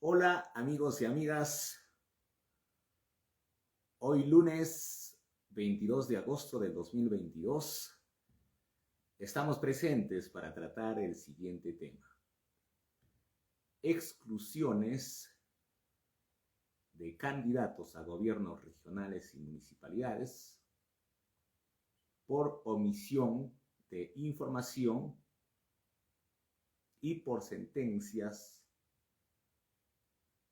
Hola amigos y amigas, hoy lunes 22 de agosto del 2022 estamos presentes para tratar el siguiente tema: exclusiones de candidatos a gobiernos regionales y municipalidades por omisión de información y por sentencias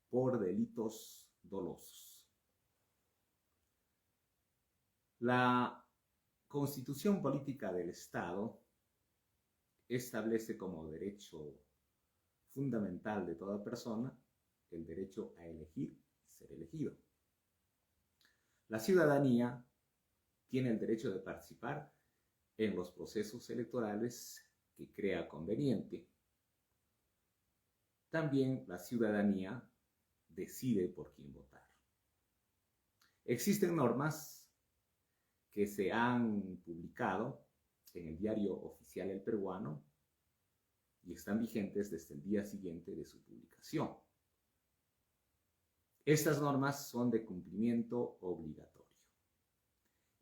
por delitos dolosos. La Constitución Política del Estado establece como derecho fundamental de toda persona el derecho a elegir y ser elegido. La ciudadanía tiene el derecho de participar en los procesos electorales que crea conveniente. También la ciudadanía decide por quién votar. Existen normas que se han publicado en el Diario Oficial El Peruano y están vigentes desde el día siguiente de su publicación. Estas normas son de cumplimiento obligatorio.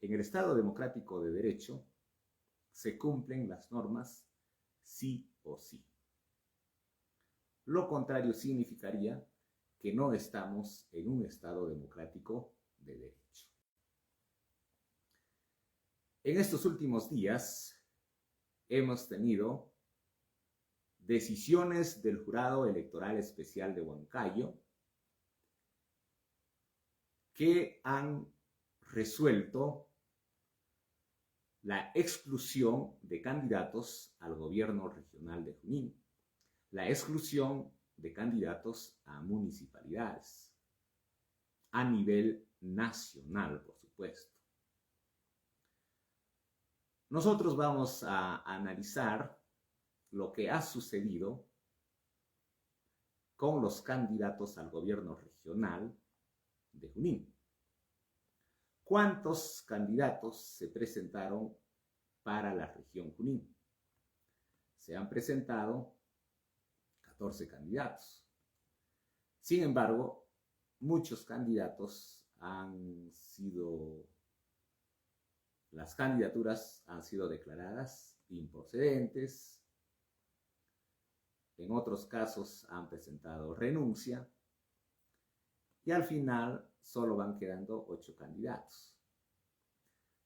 En el Estado democrático de derecho se cumplen las normas sí o sí. Lo contrario significaría que no estamos en un Estado democrático de derecho. En estos últimos días hemos tenido decisiones del Jurado Electoral Especial de Huancayo que han resuelto la exclusión de candidatos al gobierno regional de Junín, la exclusión de candidatos a municipalidades, a nivel nacional, por supuesto. Nosotros vamos a analizar lo que ha sucedido con los candidatos al gobierno regional de Junín. ¿Cuántos candidatos se presentaron para la región Junín? Se han presentado 14 candidatos. Sin embargo, muchos candidatos las candidaturas han sido declaradas improcedentes. En otros casos han presentado renuncia y al final solo van quedando 8 candidatos.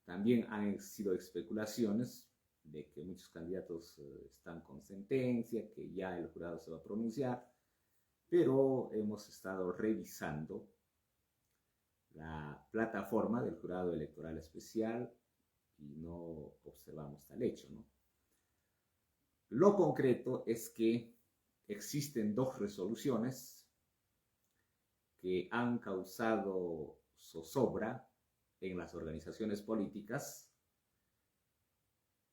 También han sido especulaciones de que muchos candidatos están con sentencia, que ya el jurado se va a pronunciar, pero hemos estado revisando la plataforma del Jurado Electoral Especial y no observamos tal hecho, ¿no? Lo concreto es que existen 2 resoluciones que han causado zozobra en las organizaciones políticas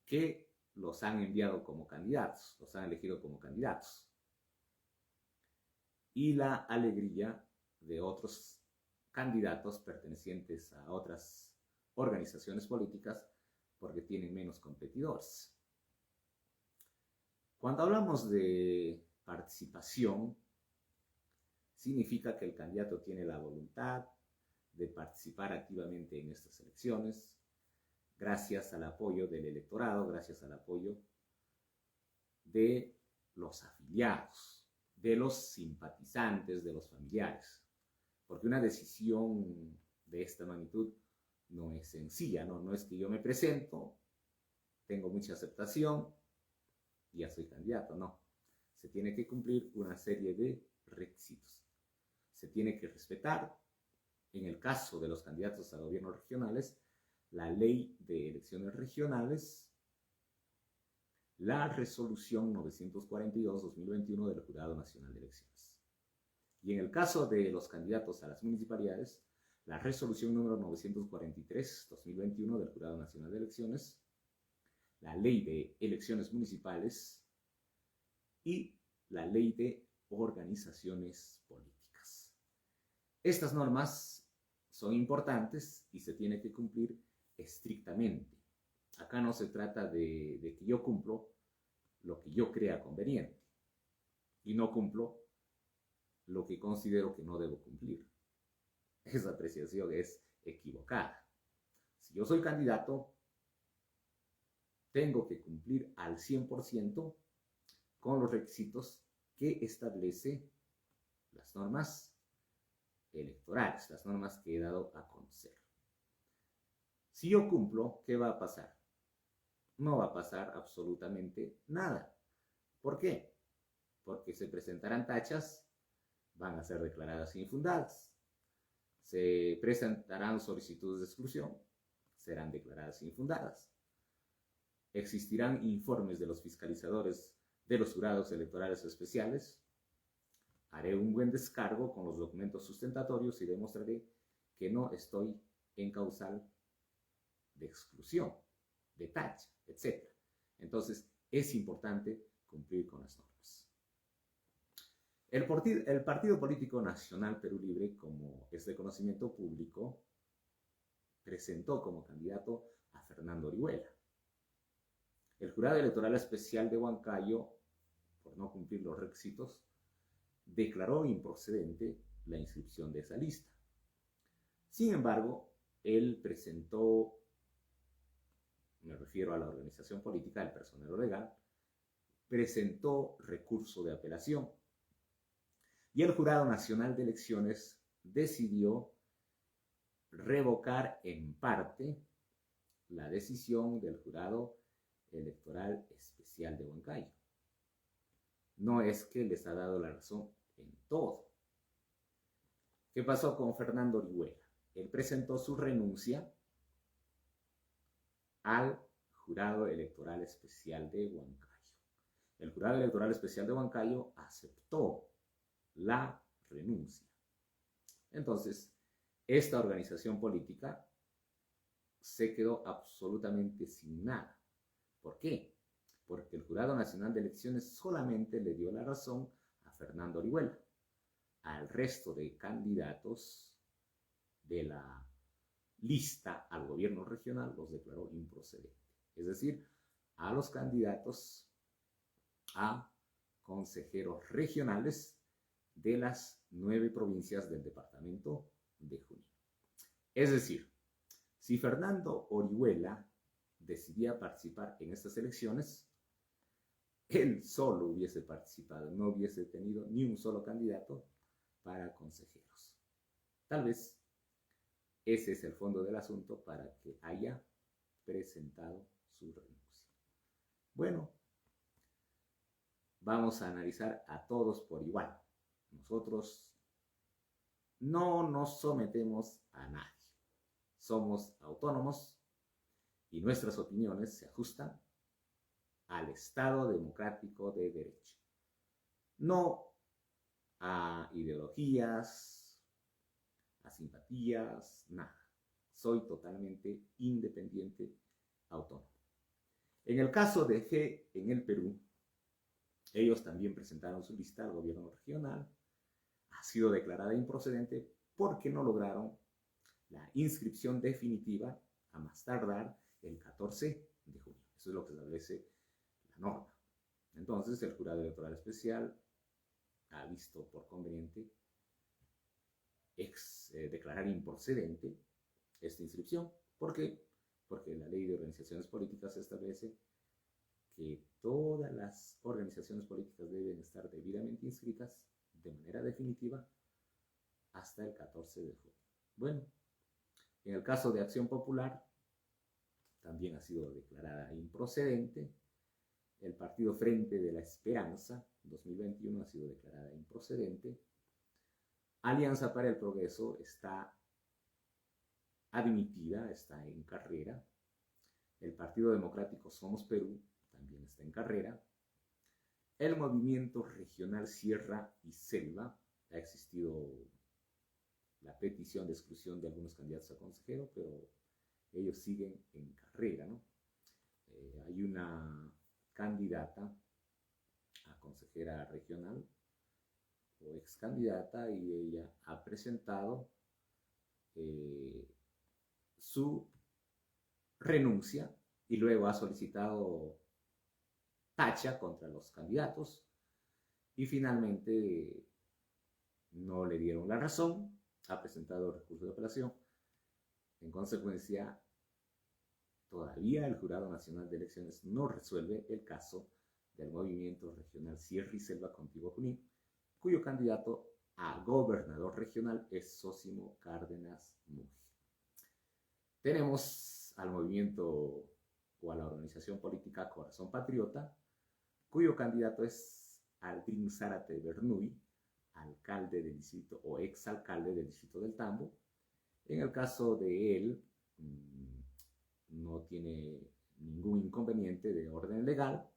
que los han enviado como candidatos, los han elegido como candidatos. Y la alegría de otros candidatos pertenecientes a otras organizaciones políticas porque tienen menos competidores. Cuando hablamos de participación, significa que el candidato tiene la voluntad de participar activamente en estas elecciones, gracias al apoyo del electorado, gracias al apoyo de los afiliados, de los simpatizantes, de los familiares. Porque una decisión de esta magnitud no es sencilla, no es que yo me presento, tengo mucha aceptación y ya soy candidato, no. Se tiene que cumplir una serie de requisitos. Se tiene que respetar, en el caso de los candidatos a gobiernos regionales, la ley de elecciones regionales, la resolución 942-2021 del Jurado Nacional de Elecciones. Y en el caso de los candidatos a las municipalidades, la resolución número 943-2021 del Jurado Nacional de Elecciones, la ley de elecciones municipales y la ley de organizaciones políticas. Estas normas son importantes y se tiene que cumplir estrictamente. Acá no se trata de que yo cumplo lo que yo crea conveniente y no cumplo lo que considero que no debo cumplir. Esa apreciación es equivocada. Si yo soy candidato, tengo que cumplir al 100% con los requisitos que establece las normas electorales, las normas que he dado a conocer. Si yo cumplo, ¿qué va a pasar? No va a pasar absolutamente nada. ¿Por qué? Porque se presentarán tachas, van a ser declaradas infundadas. Se presentarán solicitudes de exclusión, serán declaradas infundadas. Existirán informes de los fiscalizadores de los jurados electorales especiales. Haré un buen descargo con los documentos sustentatorios y demostraré que no estoy en causal de exclusión, de tacha, etc. Entonces, es importante cumplir con las normas. El Partido Político Nacional Perú Libre, como es de conocimiento público, presentó como candidato a Fernando Orihuela. El Jurado Electoral Especial de Huancayo, por no cumplir los requisitos, declaró improcedente la inscripción de esa lista. Sin embargo, él presentó, me refiero a la organización política, el personero legal, presentó recurso de apelación. Y el Jurado Nacional de Elecciones decidió revocar en parte la decisión del Jurado Electoral Especial de Huancayo. No es que les ha dado la razón en todo. ¿Qué pasó con Fernando Orihuela? Él presentó su renuncia al Jurado Electoral Especial de Huancayo. El Jurado Electoral Especial de Huancayo aceptó la renuncia. Entonces, esta organización política se quedó absolutamente sin nada. ¿Por qué? Porque el Jurado Nacional de Elecciones solamente le dio la razón a Fernando Orihuela. Al resto de candidatos de la lista al gobierno regional los declaró improcedentes. Es decir, a los candidatos a consejeros regionales de las 9 provincias del departamento de Junín. Es decir, si Fernando Orihuela decidía participar en estas elecciones, él solo hubiese participado, no hubiese tenido ni un solo candidato para consejeros. Tal vez ese es el fondo del asunto para que haya presentado su renuncia. Bueno, vamos a analizar a todos por igual. Nosotros no nos sometemos a nadie. Somos autónomos y nuestras opiniones se ajustan al Estado democrático de derecho. No a ideologías, a simpatías, nada. Soy totalmente independiente, autónomo. En el caso de G en el Perú, ellos también presentaron su lista al gobierno regional. Ha sido declarada improcedente porque no lograron la inscripción definitiva a más tardar el 14 de junio. Eso es lo que establece la norma. Entonces, el Jurado Electoral Especial ha visto por conveniente declarar improcedente esta inscripción. ¿Por qué? Porque la Ley de Organizaciones Políticas establece que todas las organizaciones políticas deben estar debidamente inscritas de manera definitiva hasta el 14 de junio. Bueno, en el caso de Acción Popular, también ha sido declarada improcedente. El Partido Frente de la Esperanza 2021 ha sido declarada improcedente. Alianza para el Progreso está admitida, está en carrera. El Partido Democrático Somos Perú también está en carrera. El Movimiento Regional Sierra y Selva, ha existido la petición de exclusión de algunos candidatos a consejero, pero ellos siguen en carrera, ¿no? Hay una candidata a consejera regional o ex candidata y ella ha presentado su renuncia y luego ha solicitado tacha contra los candidatos y finalmente no le dieron la razón, ha presentado recurso de apelación. En consecuencia, todavía el Jurado Nacional de Elecciones no resuelve el caso del movimiento regional Sierra y Selva Contigo Junín, cuyo candidato a gobernador regional es Zósimo Cárdenas Muji. Tenemos al movimiento o a la organización política Corazón Patriota, cuyo candidato es Aldrin Zárate Bernuy, alcalde del distrito o exalcalde del distrito del Tambo. En el caso de él, no tiene ningún inconveniente de orden legal,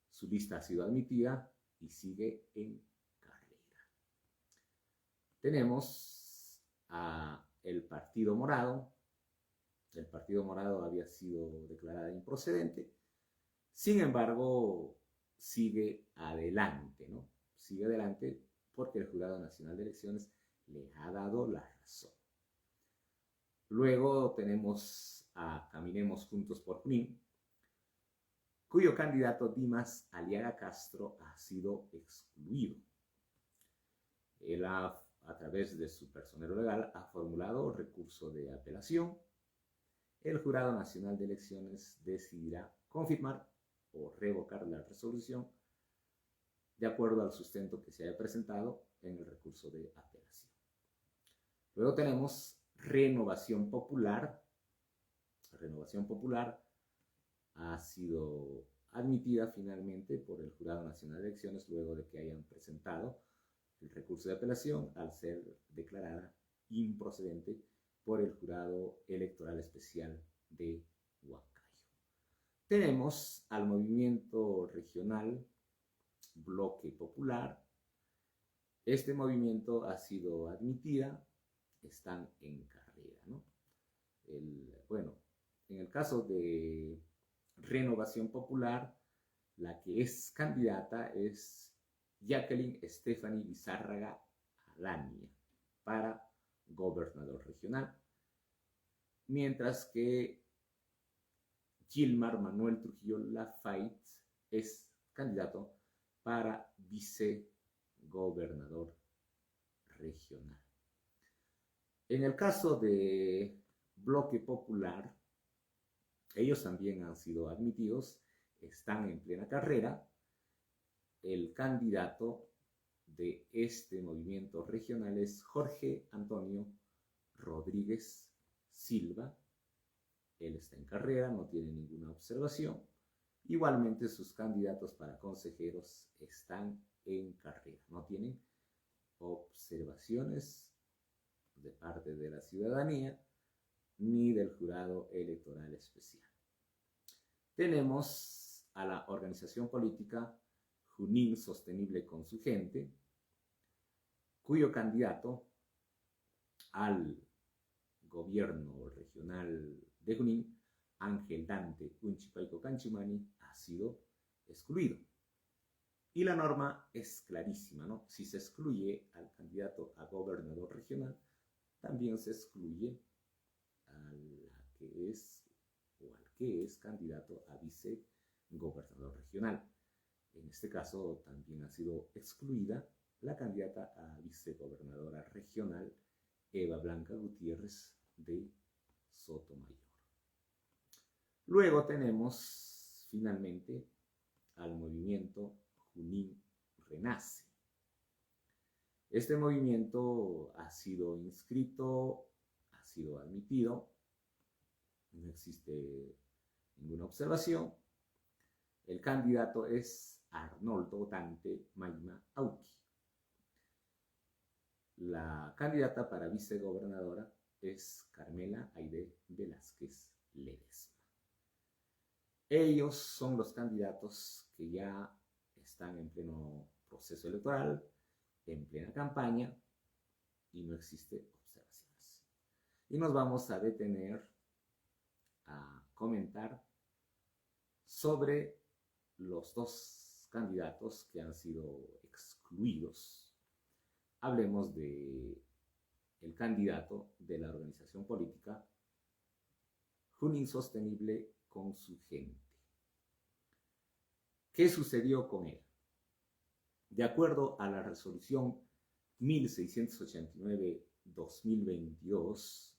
su lista ha sido admitida y sigue en carrera. Tenemos a el Partido Morado. El Partido Morado había sido declarada improcedente, sin embargo, sigue adelante, ¿no? Sigue adelante porque el Jurado Nacional de Elecciones le ha dado la razón. Luego tenemos a Caminemos Juntos por Junín, cuyo candidato Dimas Aliaga Castro ha sido excluido. Él a través de su personero legal ha formulado recurso de apelación. El Jurado Nacional de Elecciones decidirá confirmar o revocar la resolución de acuerdo al sustento que se haya presentado en el recurso de apelación. Luego tenemos Renovación Popular. Renovación Popular ha sido admitida finalmente por el Jurado Nacional de Elecciones luego de que hayan presentado el recurso de apelación al ser declarada improcedente por el Jurado Electoral Especial de Huancayo. Tenemos al movimiento regional Bloque Popular. Este movimiento ha sido admitida, están en carrera, ¿no? En el caso de Renovación Popular, la que es candidata es Jacqueline Stephanie Lizárraga Alania para gobernador regional, mientras que Gilmar Manuel Trujillo Lafayette es candidato para vicegobernador regional. En el caso de Bloque Popular, ellos también han sido admitidos, están en plena carrera. El candidato de este movimiento regional es Jorge Antonio Rodríguez Silva. Él está en carrera, no tiene ninguna observación. Igualmente sus candidatos para consejeros están en carrera, no tienen observaciones de parte de la ciudadanía ni del Jurado Electoral Especial. Tenemos a la organización política Junín Sostenible con su gente, cuyo candidato al gobierno regional de Junín, Ángel Dante Unchipaico Canchimani, ha sido excluido. Y la norma es clarísima, ¿no? Si se excluye al candidato a gobernador regional, también se excluye al que es candidato a vicegobernador regional. En este caso también ha sido excluida la candidata a vicegobernadora regional Eva Blanca Gutiérrez de Sotomayor. Luego tenemos finalmente al movimiento Junín Renace. Este movimiento ha sido inscrito, ha sido admitido, no existe ninguna observación. El candidato es Arnoldo Dante Maima Auqui. La candidata para vicegobernadora es Carmela Aide Velázquez Ledesma. Ellos son los candidatos que ya están en pleno proceso electoral, en plena campaña, y no existe observaciones. Y nos vamos a detener a comentar sobre los dos candidatos que han sido excluidos. Hablemos de el candidato de la organización política Junín Sostenible con su gente. ¿Qué sucedió con él? De acuerdo a la resolución 1689-2022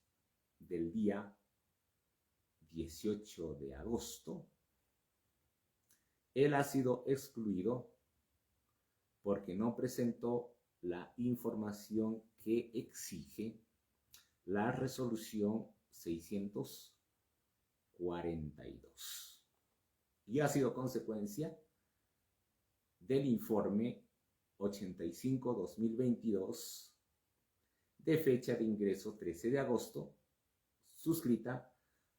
del día 18 de agosto, él ha sido excluido porque no presentó la información que exige la resolución 642 y ha sido consecuencia del informe 85-2022 de fecha de ingreso 13 de agosto, suscrita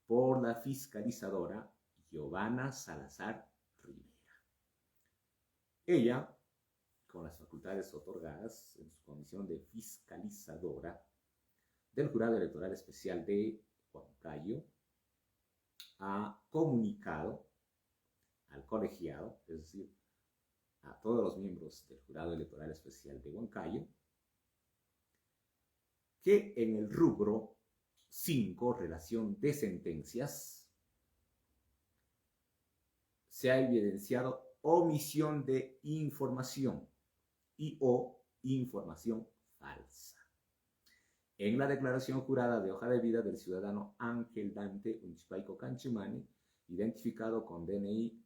por la fiscalizadora Giovanna Salazar Rivera. Ella, con las facultades otorgadas en su condición de fiscalizadora del Jurado Electoral Especial de Huancayo, ha comunicado al colegiado, es decir, a todos los miembros del Jurado Electoral Especial de Huancayo, que en el rubro 5, relación de sentencias, se ha evidenciado omisión de información y o información falsa en la declaración jurada de hoja de vida del ciudadano Ángel Dante Unchpaico Canchumani, identificado con DNI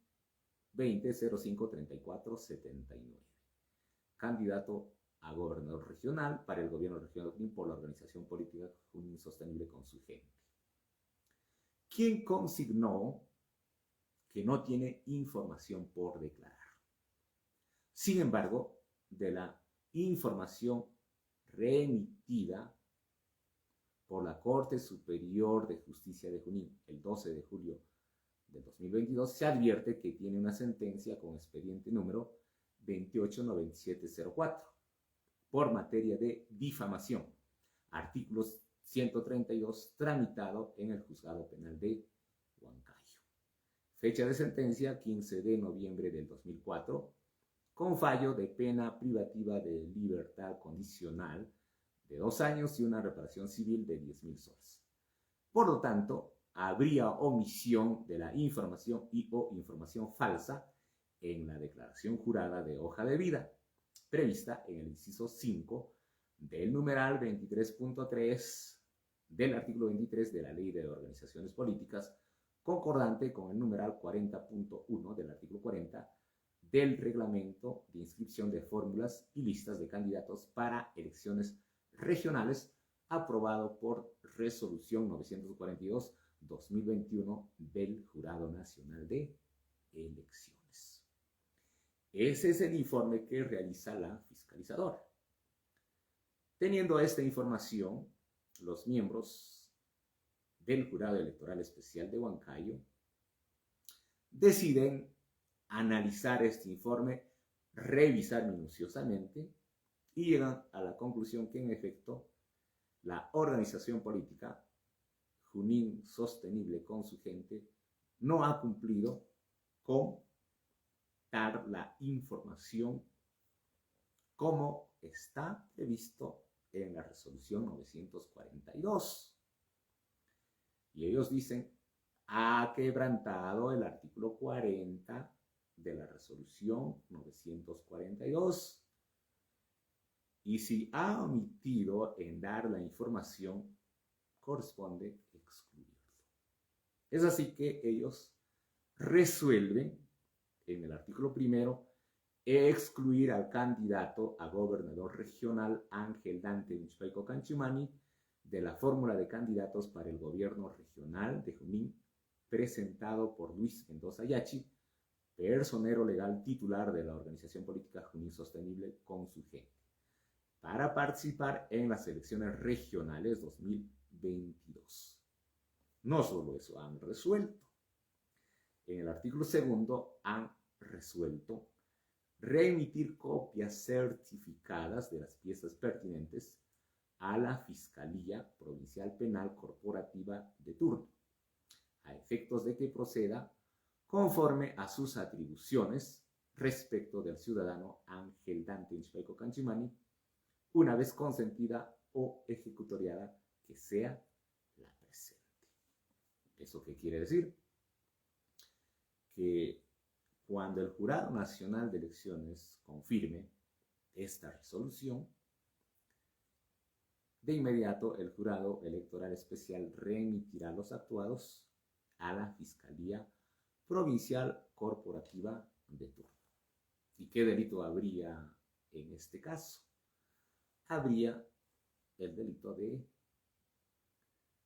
20053479, candidato a gobernador regional para el gobierno regional por la organización política Junín Sostenible con su gente, quien consignó que no tiene información por declarar. Sin embargo, de la información remitida por la Corte Superior de Justicia de Junín el 12 de julio de 2022, se advierte que tiene una sentencia con expediente número 289704 por materia de difamación, artículos 132, tramitado en el Juzgado Penal de Huancayo. Fecha de sentencia 15 de noviembre del 2004, con fallo de pena privativa de libertad condicional de 2 años y una reparación civil de 10,000 soles. Por lo tanto, habría omisión de la información y o información falsa en la declaración jurada de hoja de vida, prevista en el inciso 5 del numeral 23.3 del artículo 23 de la Ley de Organizaciones Políticas, concordante con el numeral 40.1 del artículo 40 del Reglamento de Inscripción de Fórmulas y Listas de Candidatos para Elecciones Regionales, aprobado por Resolución 942-2021 del Jurado Nacional de Elecciones. Ese es el informe que realiza la fiscalizadora. Teniendo esta información, los miembros del Jurado Electoral Especial de Huancayo deciden analizar este informe, revisar minuciosamente y llegan a la conclusión que en efecto la organización política Junín Sostenible con su gente no ha cumplido con dar la información como está previsto en la resolución 942. Y ellos dicen, ha quebrantado el artículo 40 de la resolución 942. Y si ha omitido en dar la información, corresponde excluirlo. Es así que ellos resuelven en el artículo 1 excluir al candidato a gobernador regional Ángel Dante Unchpaico Canchumani de la fórmula de candidatos para el gobierno regional de Junín, presentado por Luis Mendoza Yachi, personero legal titular de la organización política Junín Sostenible con su gente, para participar en las elecciones regionales 2022. No solo eso, han resuelto. En el artículo 2 han resuelto reemitir copias certificadas de las piezas pertinentes a la Fiscalía Provincial Penal Corporativa de turno, a efectos de que proceda conforme a sus atribuciones respecto del ciudadano Ángel Dante Unchpaico Canchumani, una vez consentida o ejecutoriada que sea la presente. ¿Eso qué quiere decir? Que cuando el Jurado Nacional de Elecciones confirme esta resolución, de inmediato el jurado electoral especial remitirá los actuados a la Fiscalía Provincial Corporativa de turno. ¿Y qué delito habría en este caso? Habría el delito de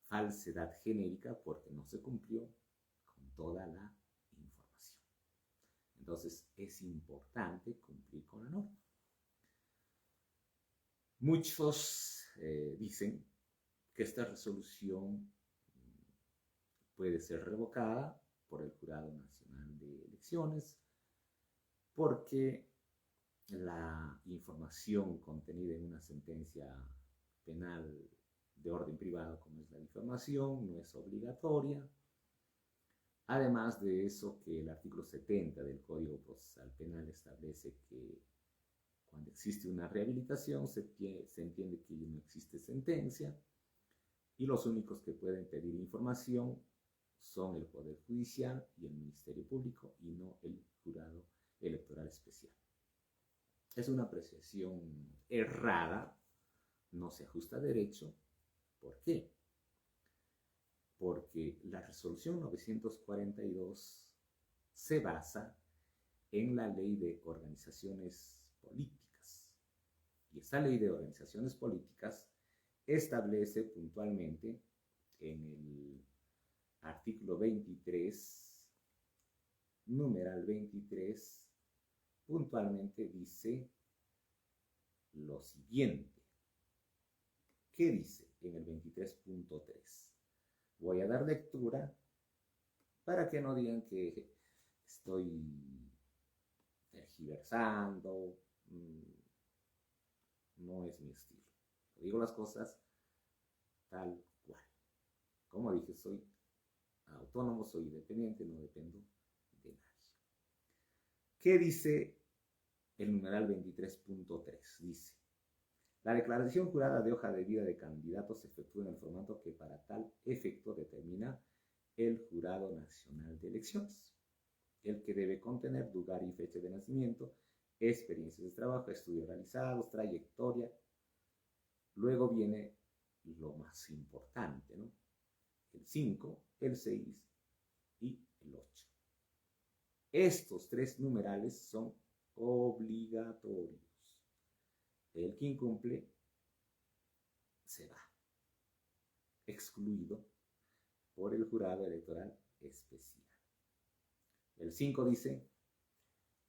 falsedad genérica porque no se cumplió con toda la información. Entonces es importante cumplir con la norma. Muchos dicen que esta resolución puede ser revocada por el Jurado Nacional de Elecciones porque la información contenida en una sentencia penal de orden privado, como es la difamación, no es obligatoria. Además de eso, que el artículo 70 del Código Procesal Penal establece que cuando existe una rehabilitación se entiende que no existe sentencia y los únicos que pueden pedir información son el Poder Judicial y el Ministerio Público y no el Jurado Electoral Especial. Es una apreciación errada, no se ajusta a derecho. ¿Por qué? Porque la resolución 942 se basa en la ley de organizaciones políticas. Y esa ley de organizaciones políticas establece puntualmente en el artículo 23, numeral 23, puntualmente dice lo siguiente. ¿Qué dice en el 23.3? Voy a dar lectura para que no digan que estoy tergiversando, no es mi estilo. Digo las cosas tal cual. Como dije, soy autónomo, soy independiente, no dependo de nadie. ¿Qué dice el numeral 23.3? Dice: la declaración jurada de hoja de vida de candidato se efectúa en el formato que para tal efecto determina el Jurado Nacional de Elecciones, el que debe contener lugar y fecha de nacimiento, experiencias de trabajo, estudios realizados, trayectoria. Luego viene lo más importante, ¿no? El 5, el 6 y el 8. Estos tres numerales son obligatorios. El que incumple se va excluido por el jurado electoral especial. El 5 dice: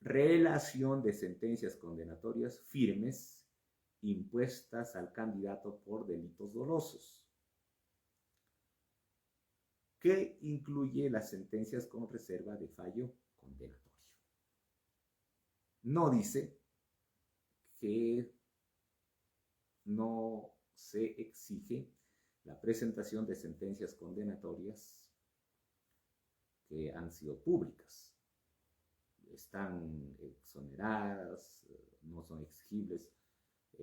relación de sentencias condenatorias firmes impuestas al candidato por delitos dolosos, que incluye las sentencias con reserva de fallo condenatorio. No dice que no se exige la presentación de sentencias condenatorias que han sido públicas. Están exoneradas, no son exigibles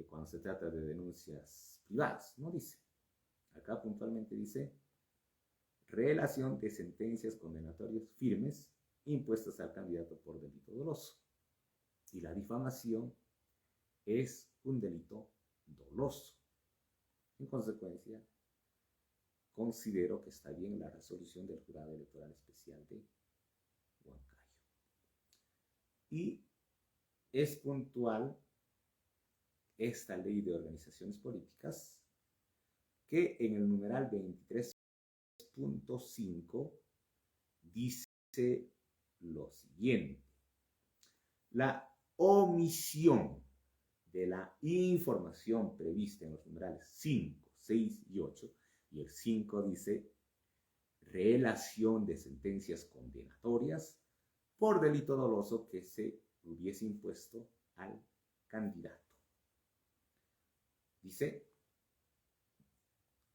cuando se trata de denuncias privadas. No dice. Acá puntualmente dice: relación de sentencias condenatorias firmes impuestas al candidato por delito doloso. Y la difamación es un delito doloso. En consecuencia, considero que está bien la resolución del Jurado Electoral Especial de Huancayo. Y es puntual esta ley de organizaciones políticas que en el numeral 23.5 dice lo siguiente: la omisión de la información prevista en los numerales 5, 6 y 8, y el 5 dice relación de sentencias condenatorias por delito doloso que se hubiese impuesto al candidato. Dice: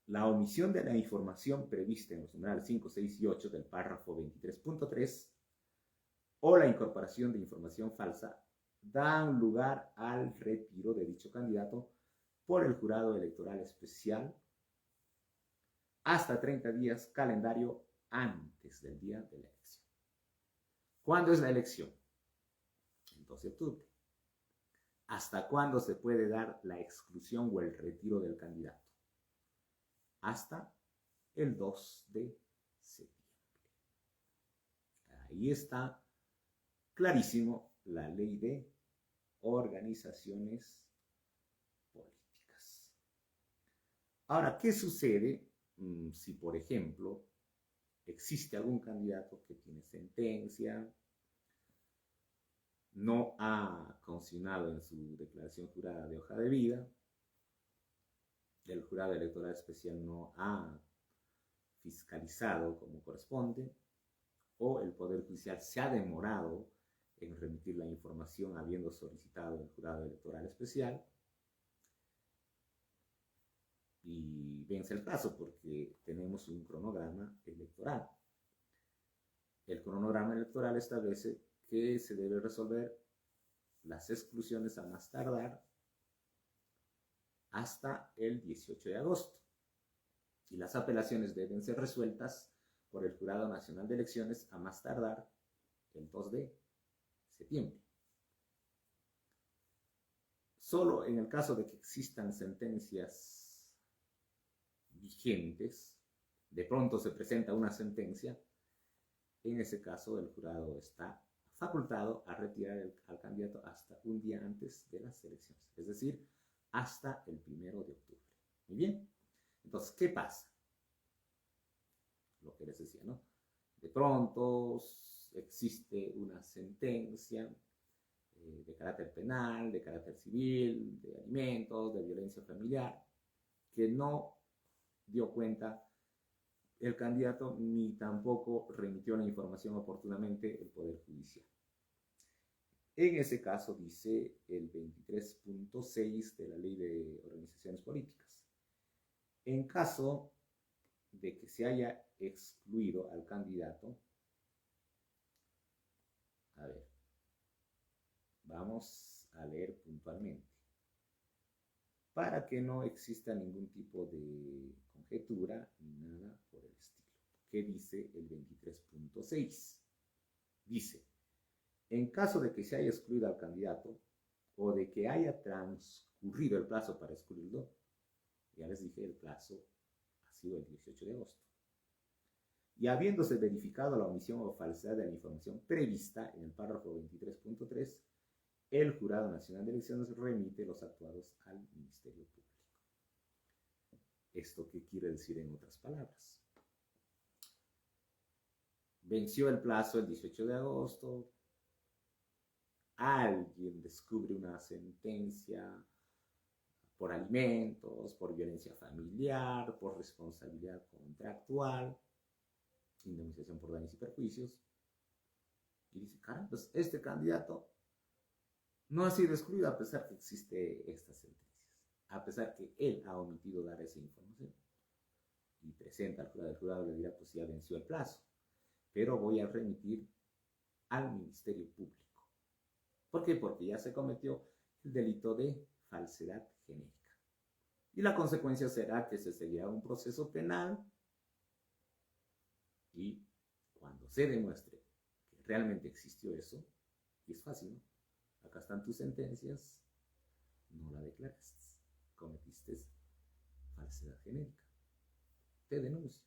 la omisión de la información prevista en los numerales 5, 6 y 8 del párrafo 23.3 o la incorporación de información falsa dan lugar al retiro de dicho candidato por el Jurado Electoral Especial hasta 30 días calendario antes del día de la elección. ¿Cuándo es la elección? El 12 de octubre. ¿Hasta cuándo se puede dar la exclusión o el retiro del candidato? hasta el 2 de septiembre. Ahí está clarísimo la ley de organizaciones políticas. Ahora, ¿qué sucede si, por ejemplo, existe algún candidato que tiene sentencia, no ha consignado en su declaración jurada de hoja de vida, el jurado electoral especial no ha fiscalizado como corresponde, o el Poder Judicial se ha demorado en remitir la información habiendo solicitado el jurado electoral especial, y vence el plazo porque tenemos un cronograma electoral. El cronograma electoral establece que se debe resolver las exclusiones a más tardar hasta el 18 de agosto. Y las apelaciones deben ser resueltas por el Jurado Nacional de Elecciones a más tardar el 2 de septiembre. Solo en el caso de que existan sentencias vigentes, de pronto se presenta una sentencia, en ese caso el jurado está facultado a retirar al candidato hasta un día antes de las elecciones, es decir, hasta el 1 de octubre. Muy bien, entonces, ¿qué pasa? Lo que les decía, ¿no? De pronto existe una sentencia de carácter penal, de carácter civil, de alimentos, de violencia familiar, que no dio cuenta el candidato ni tampoco remitió la información oportunamente el Poder Judicial. En ese caso dice el 23.6 de la Ley de Organizaciones Políticas. En caso de que se haya excluido al candidato, a ver, vamos a leer puntualmente, para que no exista ningún tipo de conjetura ni nada por el estilo. ¿Qué dice el 23.6? Dice, en caso de que se haya excluido al candidato o de que haya transcurrido el plazo para excluirlo, ya les dije, el plazo ha sido el 18 de agosto, y habiéndose verificado la omisión o falsedad de la información prevista en el párrafo 23.3, el Jurado Nacional de Elecciones remite los actuados al Ministerio Público. ¿Esto qué quiere decir en otras palabras? Venció el plazo el 18 de agosto, alguien descubre una sentencia por alimentos, por violencia familiar, por responsabilidad contractual, indemnización por daños y perjuicios, y dice, caramba, pues este candidato no ha sido excluido a pesar que existe estas sentencias, a pesar que él ha omitido dar esa información, y presenta al jurado, el jurado le dirá, pues ya venció el plazo, pero voy a remitir al Ministerio Público. ¿Por qué? Porque ya se cometió el delito de falsedad genérica. Y la consecuencia será que se seguirá un proceso penal y cuando se demuestre que realmente existió eso, y es fácil, ¿no? Acá están tus sentencias, no la declaraste, cometiste falsedad genérica, te denuncio,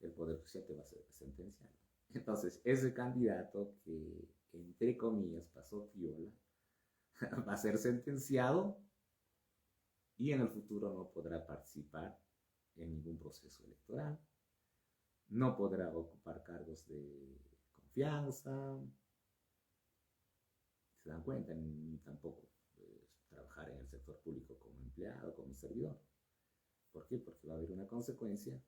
el Poder Judicial te va a sentenciar. Entonces, ese candidato que, entre comillas, pasó piola, va a ser sentenciado y en el futuro no podrá participar en ningún proceso electoral, no podrá ocupar cargos de confianza, se dan cuenta, ni tampoco trabajar en el sector público como empleado, como servidor. ¿Por qué? Porque va a haber una consecuencia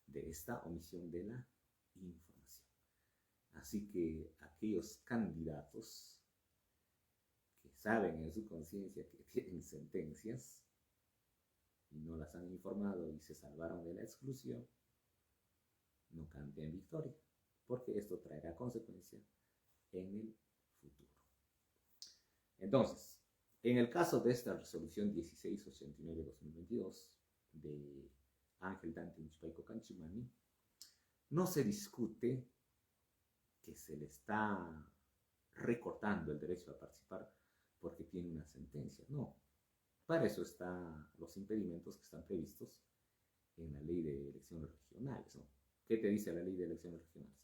de esta omisión de la información. Así que aquellos candidatos que saben en su conciencia que tienen sentencias y no las han informado y se salvaron de la exclusión, no canten victoria, porque esto traerá consecuencia en el futuro. Entonces, en el caso de esta resolución 1689-2022 de Ángel Dante Nchipaico Canchimani, no se discute que se le está recortando el derecho a participar porque tiene una sentencia, no. Para eso están los impedimentos que están previstos en la ley de elecciones regionales, ¿no? ¿Qué te dice la ley de elecciones regionales?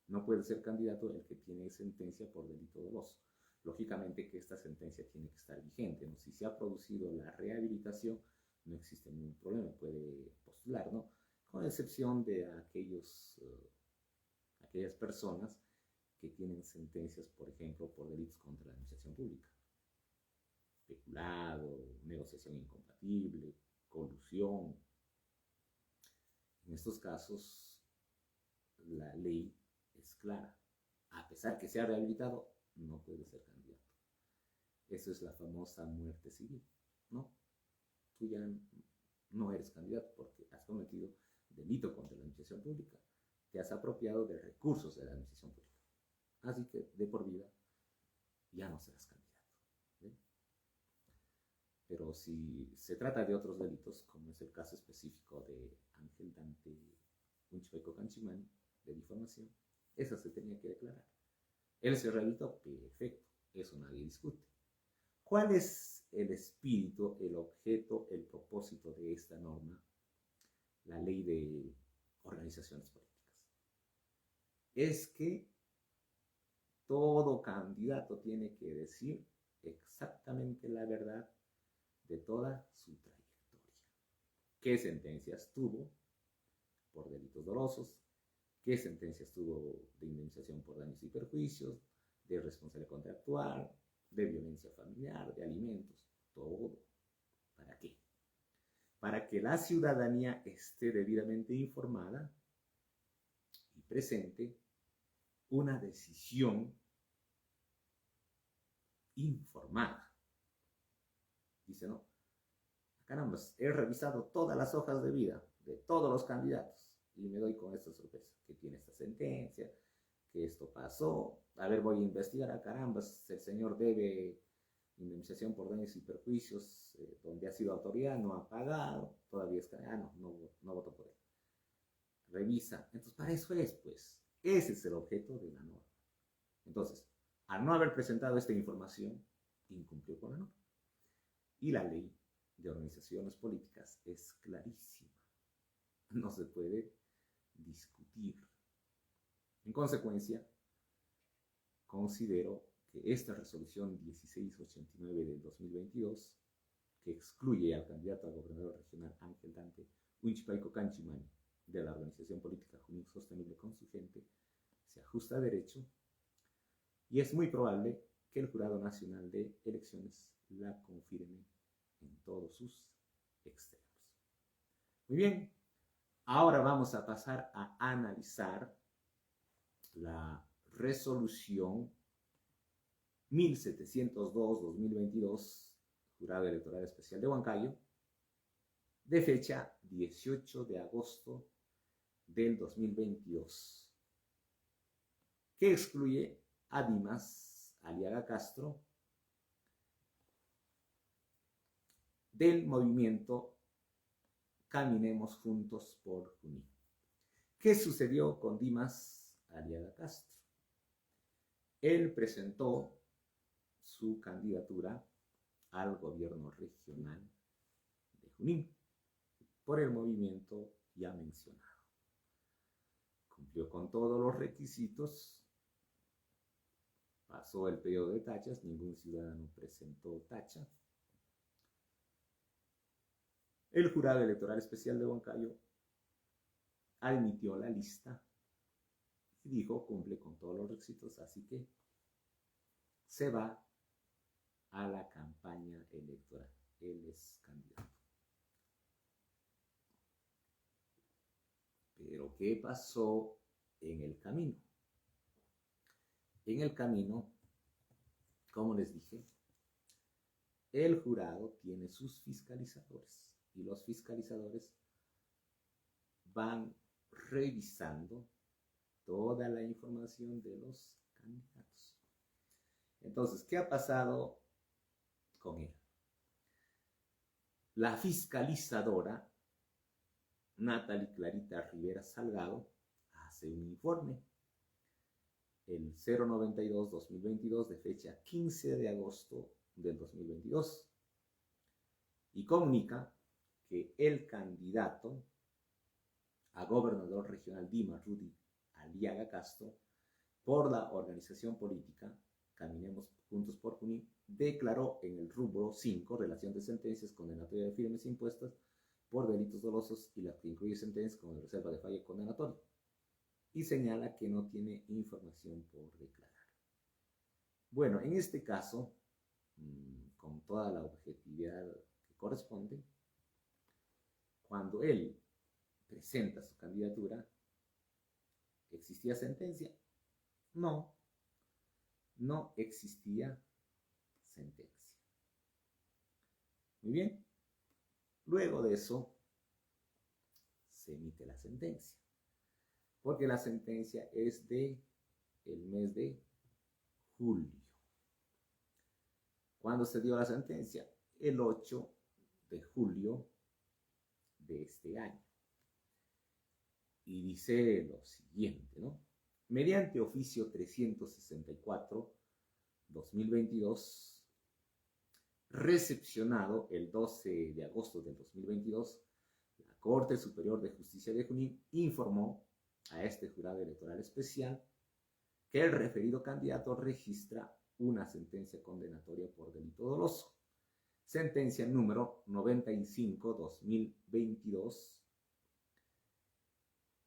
No puede ser candidato el que tiene sentencia por delito doloso. Lógicamente que esta sentencia tiene que estar vigente, ¿no? Si se ha producido la rehabilitación, no existe ningún problema, puede postular, ¿no? Con excepción de aquellas personas que tienen sentencias, por ejemplo, por delitos contra la administración pública. Peculado, negociación incompatible, colusión. En estos casos, la ley es clara. A pesar que sea rehabilitado, no puede ser candidato. Eso es la famosa muerte civil, ¿no? Tú ya no eres candidato porque has cometido delito contra la administración pública. Te has apropiado de recursos de la administración pública. Así que de por vida ya no serás candidato. ¿Sí? Pero si se trata de otros delitos, como es el caso específico de Ángel Dante Huinchipaico Canchimani, de difamación, esa se tenía que declarar. Él se rehabilitó, perfecto, eso nadie discute. ¿Cuál es el espíritu, el objeto, el propósito de esta norma, la ley de organizaciones políticas? Es que todo candidato tiene que decir exactamente la verdad de toda su trayectoria. ¿Qué sentencias tuvo por delitos dolosos? ¿Qué sentencias tuvo de indemnización por daños y perjuicios? De responsabilidad contractual, de violencia familiar, de alimentos, todo. ¿Para qué? Para que la ciudadanía esté debidamente informada y presente una decisión informada. Dice, no, caramba, he revisado todas las hojas de vida de todos los candidatos y me doy con esta sorpresa, que tiene esta sentencia, que esto pasó, a ver, voy a investigar, caramba, el señor debe indemnización por daños y perjuicios, donde ha sido autoridad, no ha pagado, todavía es no voto por él. Revisa, entonces para eso es, pues, ese es el objeto de la norma. Entonces, al no haber presentado esta información, incumplió con la norma. Y la ley de organizaciones políticas es clarísima, no se puede discutir. En consecuencia, considero que esta resolución 1689 del 2022, que excluye al candidato a gobernador regional Ángel Dante Huinchipaico Canchimani de la organización política Junín Sostenible con su gente, se ajusta a derecho y es muy probable que el Jurado Nacional de Elecciones la confirme en todos sus extremos. Muy bien, ahora vamos a pasar a analizar la resolución 1702-2022, Jurado Electoral Especial de Huancayo, de fecha 18 de agosto del 2022, que excluye a Dimas Aliaga Castro del movimiento Caminemos Juntos por Junín. ¿Qué sucedió con Dimas Aliaga Castro? Él presentó su candidatura al gobierno regional de Junín por el movimiento ya mencionado. Cumplió con todos los requisitos, pasó el periodo de tachas, ningún ciudadano presentó tacha. El Jurado Electoral Especial de Huancayo admitió la lista y dijo cumple con todos los requisitos, así que se va a la campaña electoral. Él es candidato. Pero ¿qué pasó en el camino? En el camino, como les dije, el jurado tiene sus fiscalizadores y los fiscalizadores van revisando toda la información de los candidatos. Entonces, ¿qué ha pasado con él? La fiscalizadora Natalie Clarita Rivera Salgado hace un informe, el 092-2022 de fecha 15 de agosto del 2022, y comunica que el candidato a gobernador regional Dima, Rudy Aliaga Castro, por la organización política Caminemos Juntos por Junín, declaró en el rubro 5, relación de sentencias condenatorias de firmes impuestas por delitos dolosos y las que incluye sentencias con reserva de fallo condenatorio, y señala que no tiene información por declarar. Bueno, en este caso, con toda la objetividad que corresponde, cuando él presenta su candidatura, ¿existía sentencia? No, no existía sentencia. Muy bien. Luego de eso, se emite la sentencia. Porque la sentencia es de el mes de julio. ¿Cuándo se dio la sentencia? El 8 de julio de este año. Y dice lo siguiente, ¿no? Mediante oficio 364/2022, recepcionado el 12 de agosto del 2022, la Corte Superior de Justicia de Junín informó a este jurado electoral especial que el referido candidato registra una sentencia condenatoria por delito doloso. Sentencia número 95/2022,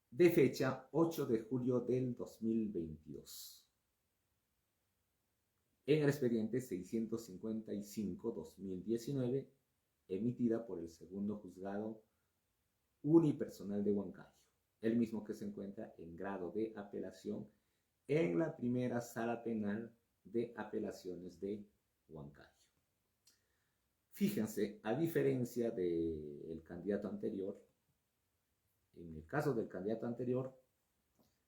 de fecha 8 de julio del 2022. En el expediente 655/2019, emitida por el segundo juzgado unipersonal de Huancayo, el mismo que se encuentra en grado de apelación en la primera sala penal de apelaciones de Huancayo. Fíjense, a diferencia del candidato anterior, en el caso del candidato anterior,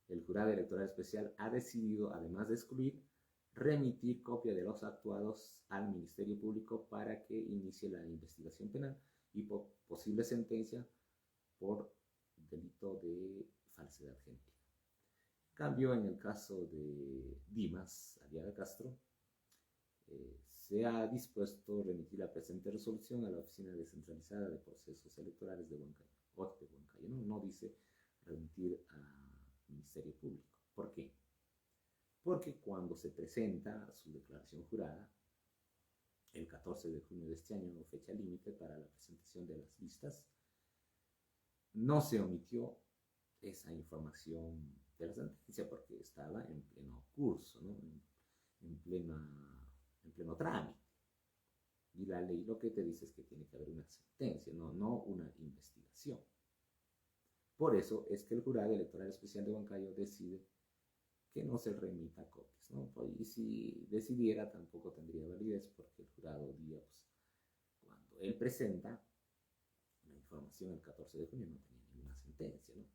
el jurado electoral especial ha decidido, además de excluir, remitir copia de los actuados al Ministerio Público para que inicie la investigación penal y posible sentencia por delito de falsedad genética. En cambio, en el caso de Dimas Aliaga Castro, se ha dispuesto remitir la presente resolución a la Oficina Descentralizada de Procesos Electorales de Huancayo, OTP Huancayo, no dice remitir al Ministerio Público. ¿Por qué? Porque cuando se presenta su declaración jurada, el 14 de junio de este año, fecha límite para la presentación de las listas, no se omitió esa información de la sentencia porque estaba en pleno curso, ¿no? en pleno trámite. Y la ley lo que te dice es que tiene que haber una sentencia, no una investigación. Por eso es que el jurado electoral especial de Huancayo decide que no se remita copias, ¿no? Y si decidiera tampoco tendría validez porque el jurado diría, pues, cuando él presenta la información el 14 de junio no tenía ninguna sentencia, ¿no?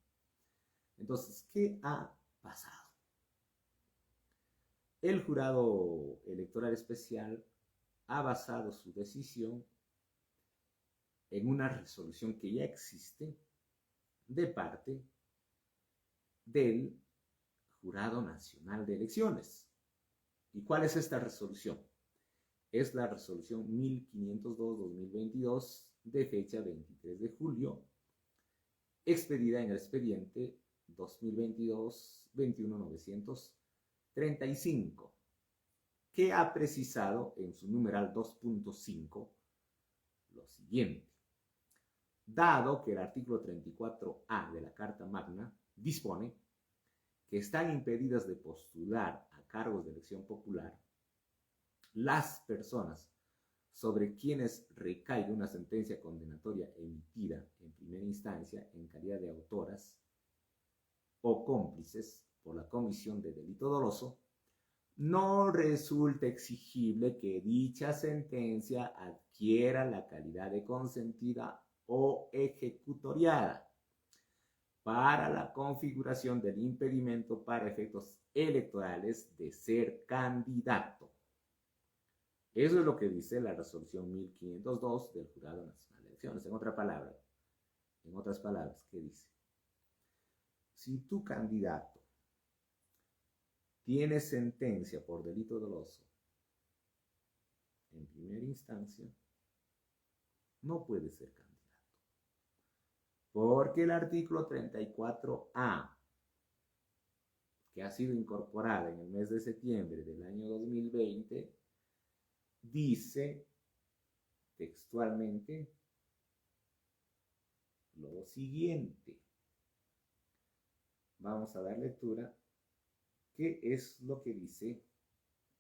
Entonces, ¿qué ha pasado? El jurado electoral especial ha basado su decisión en una resolución que ya existe de parte del Jurado Nacional de Elecciones. ¿Y cuál es esta resolución? Es la resolución 1502/2022 de fecha 23 de julio, expedida en el expediente 2022-21935, que ha precisado en su numeral 2.5 lo siguiente. Dado que el artículo 34A de la Carta Magna dispone que están impedidas de postular a cargos de elección popular las personas sobre quienes recaiga una sentencia condenatoria emitida en primera instancia en calidad de autoras o cómplices por la comisión de delito doloso, no resulta exigible que dicha sentencia adquiera la calidad de consentida o ejecutoriada para la configuración del impedimento para efectos electorales de ser candidato. Eso es lo que dice la resolución 1502 del Jurado Nacional de Elecciones. En otras palabras, ¿qué dice? Si tu candidato tiene sentencia por delito doloso en primera instancia, no puede ser candidato. Porque el artículo 34A, que ha sido incorporada en el mes de septiembre del año 2020, dice textualmente lo siguiente. Vamos a dar lectura. ¿Qué es lo que dice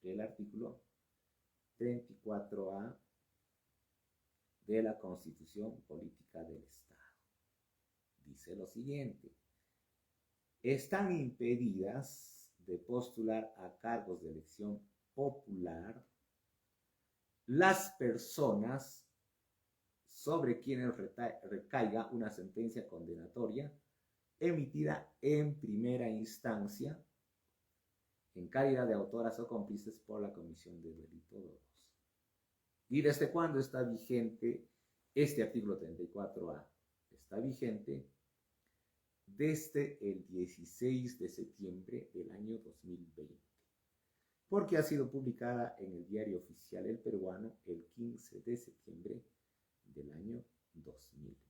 el artículo 34A de la Constitución Política del Estado? Dice lo siguiente: están impedidas de postular a cargos de elección popular las personas sobre quienes recaiga una sentencia condenatoria emitida en primera instancia en calidad de autoras o cómplices por la comisión de delito doloso. ¿Y desde cuándo está vigente este artículo 34A? Está vigente desde el 16 de septiembre del año 2020, porque ha sido publicada en el Diario Oficial El Peruano el 15 de septiembre del año 2020.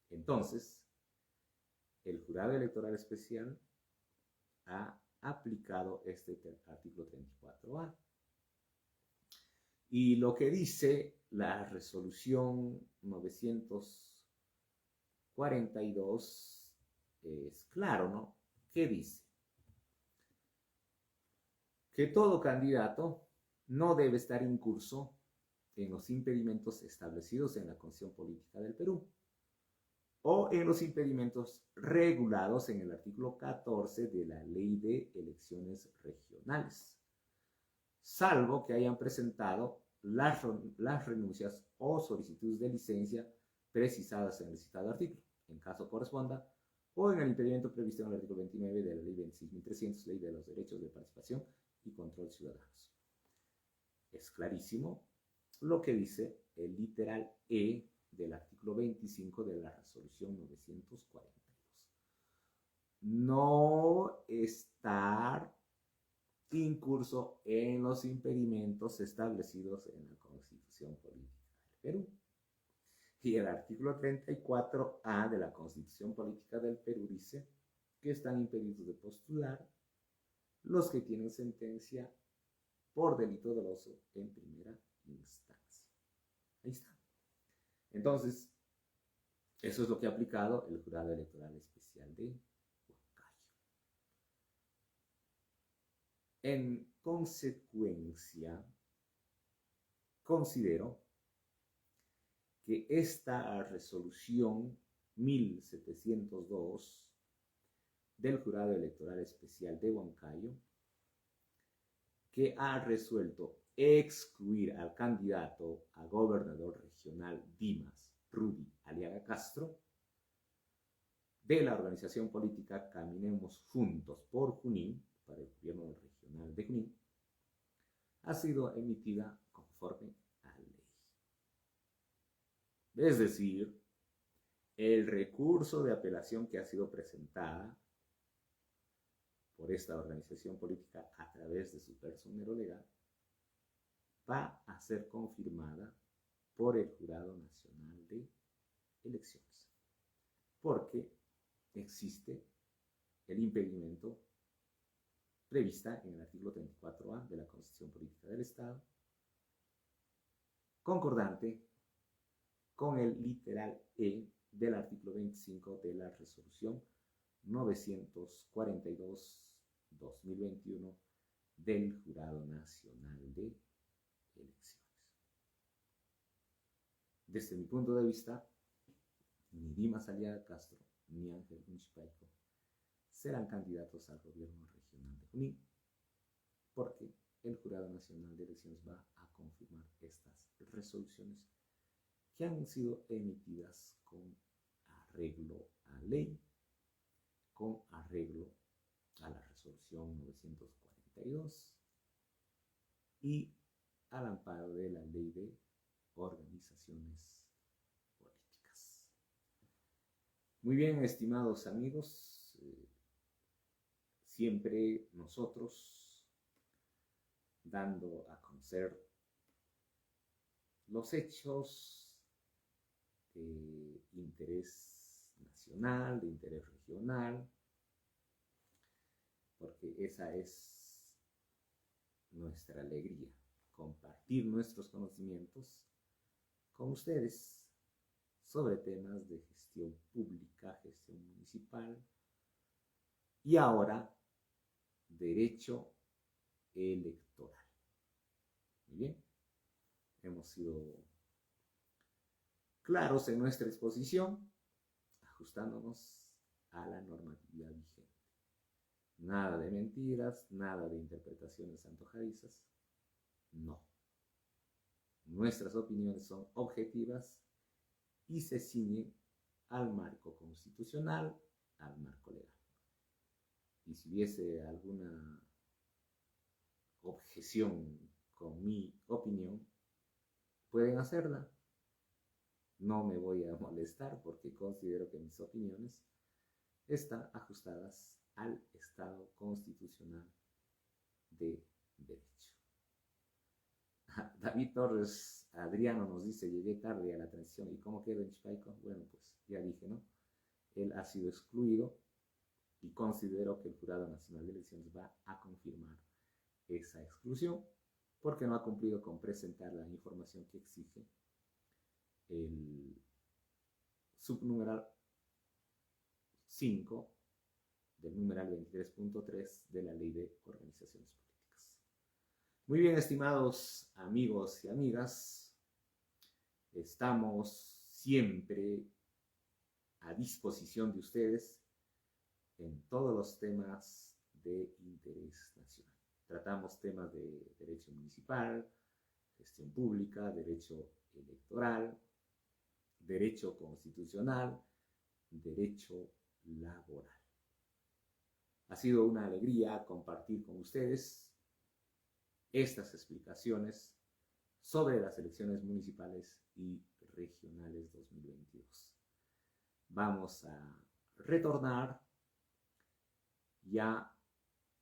Entonces, el Jurado Electoral Especial ha aplicado este artículo 34A. Y lo que dice la resolución 942 es claro, ¿no? ¿Qué dice? Que todo candidato no debe estar incurso en los impedimentos establecidos en la Constitución Política del Perú o en los impedimentos regulados en el artículo 14 de la Ley de Elecciones Regionales, salvo que hayan presentado las renuncias o solicitudes de licencia precisadas en el citado artículo, en caso corresponda, o en el impedimento previsto en el artículo 29 de la Ley 26.300, Ley de los Derechos de Participación y Control Ciudadanos. Es clarísimo lo que dice el literal E del artículo 25 de la resolución 942. No estar incurso en los impedimentos establecidos en la Constitución Política del Perú. Y el artículo 34A de la Constitución Política del Perú dice que están impedidos de postular los que tienen sentencia por delito doloso en primera instancia. Ahí está. Entonces, eso es lo que ha aplicado el Jurado Electoral Especial de Huancayo. En consecuencia, considero que esta resolución 1702 del Jurado Electoral Especial de Huancayo, que ha resuelto excluir al candidato a gobernador regional Dimas, Rudy Aliaga Castro, de la organización política Caminemos Juntos por Junín, para el gobierno regional de Junín, ha sido emitida conforme a ley. Es decir, el recurso de apelación que ha sido presentada por esta organización política a través de su personero legal va a ser confirmada por el Jurado Nacional de Elecciones, porque existe el impedimento prevista en el artículo 34A de la Constitución Política del Estado, concordante con el literal E del artículo 25 de la resolución 942-2021 del Jurado Nacional de Elecciones. Desde mi punto de vista, ni Dimas Aliaga Castro ni Ángel Unchipaico serán candidatos al gobierno regional de Junín, porque el Jurado Nacional de Elecciones va a confirmar estas resoluciones que han sido emitidas con arreglo a ley, con arreglo a la resolución 942 y al amparo de la Ley de Organizaciones Políticas. Muy bien, estimados amigos, siempre nosotros dando a conocer los hechos de interés nacional, de interés regional, porque esa es nuestra alegría, compartir nuestros conocimientos con ustedes sobre temas de gestión pública, gestión municipal y ahora derecho electoral. Muy bien, hemos sido claros en nuestra exposición, ajustándonos a la normatividad vigente. Nada de mentiras, nada de interpretaciones antojadizas, no. Nuestras opiniones son objetivas y se ciñen al marco constitucional, al marco legal. Y si hubiese alguna objeción con mi opinión, pueden hacerla. No me voy a molestar porque considero que mis opiniones están ajustadas al Estado constitucional de derecho. David Torres Adriano nos dice, llegué tarde a la transición. ¿Y cómo quedó en Chipaico? Bueno, pues ya dije, ¿no? Él ha sido excluido y considero que el Jurado Nacional de Elecciones va a confirmar esa exclusión porque no ha cumplido con presentar la información que exige el subnumeral 5 del numeral 23.3 de la Ley de Organizaciones Políticas. Muy bien, estimados amigos y amigas, estamos siempre a disposición de ustedes en todos los temas de interés nacional. Tratamos temas de derecho municipal, gestión pública, derecho electoral, derecho constitucional, derecho laboral. Ha sido una alegría compartir con ustedes estas explicaciones sobre las elecciones municipales y regionales 2022. Vamos a retornar ya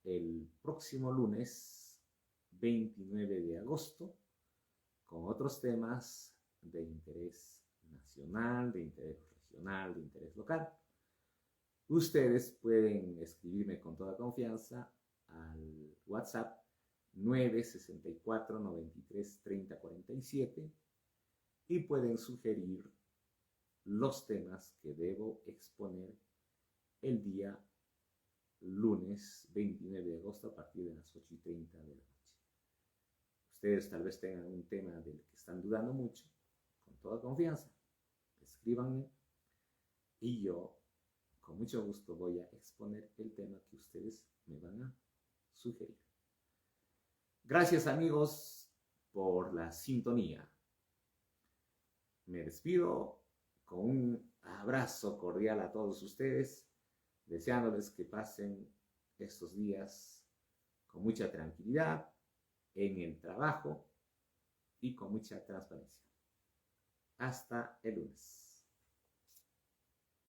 el próximo lunes 29 de agosto con otros temas de interés nacional, de interés regional, de interés local. Ustedes pueden escribirme con toda confianza al WhatsApp 964 93 30 47 y pueden sugerir los temas que debo exponer el día lunes 29 de agosto a partir de las 8:30 de la noche. Ustedes tal vez tengan un tema del que están dudando mucho, con toda confianza, escríbanme y yo con mucho gusto voy a exponer el tema que ustedes me van a sugerir. Gracias amigos por la sintonía. Me despido con un abrazo cordial a todos ustedes, deseándoles que pasen estos días con mucha tranquilidad en el trabajo y con mucha transparencia. Hasta el lunes.